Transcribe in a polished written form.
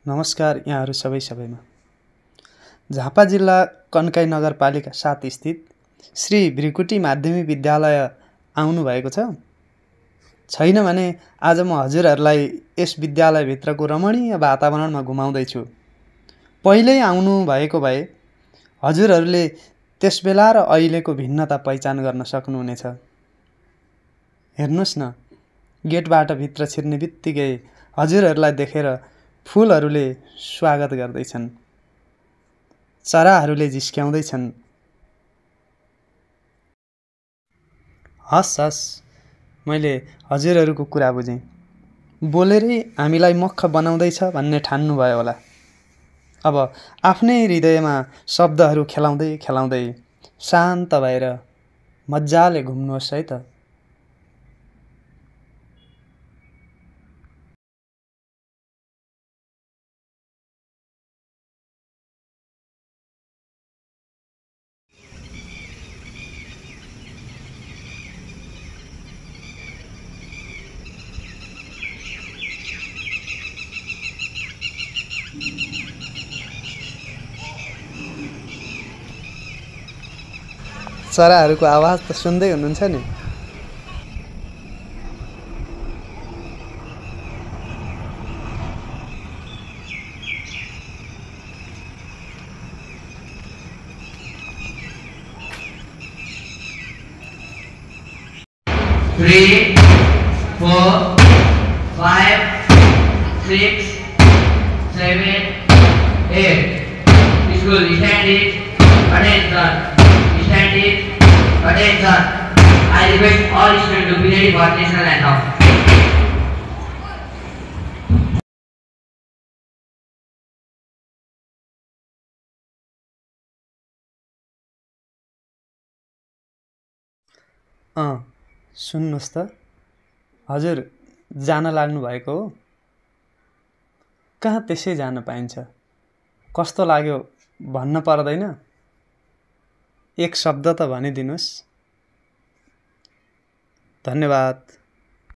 नमस्कार यहाँहरू सबैमा। झापा जिल्ला कन्काई नगरपालिका 7 स्थित श्री भृकुटी माध्यमिक विद्यालय आउनुभएको छ? छैन भने आज म हजुरहरूलाई यस विद्यालयभित्रको रमणीय वातावरणमा घुमाउँदैछु। पहिल्यै आउनु भएको भए हजुरहरूले त्यसबेला र अहिलेको भिन्नता पहिचान गर्न सक्नुहुनेछ। हेर्नुहोस् न, गेटबाट भित्र छिर्ने बित्तिकै हजुरहरूलाई देखेर फूलहरूले स्वागत गर्दैछन्, चराहरूले जिस्क्याउँदैछन्। हस्, मैले हजुरहरूको कुरा बुझेँ। बोलेरै हामीलाई मक्ख बनाउँदैछ भन्ने ठान्नुभयो होला। अब आफ्नै हृदयमा शब्दहरू खेलाउँदै खेलाउँदै शान्त भएर मजाले घुम्नुहोस् है त। चराहरूको आवाज त सुन्दै हुनुहुन्छ नि। Three, 4, 5, 6, 7, 8. School, stand it, attention. Stand it, attention. I request all students to be ready for national anthem. सुन्नुहोस् त, हजुर जान लाग्नु भएको हो? कहाँ त्यसै जान पाइन्छ? कस्तो लाग्यो भन्न पर्दैन? एक शब्द त भनिदिनुहोस्। धन्यवाद।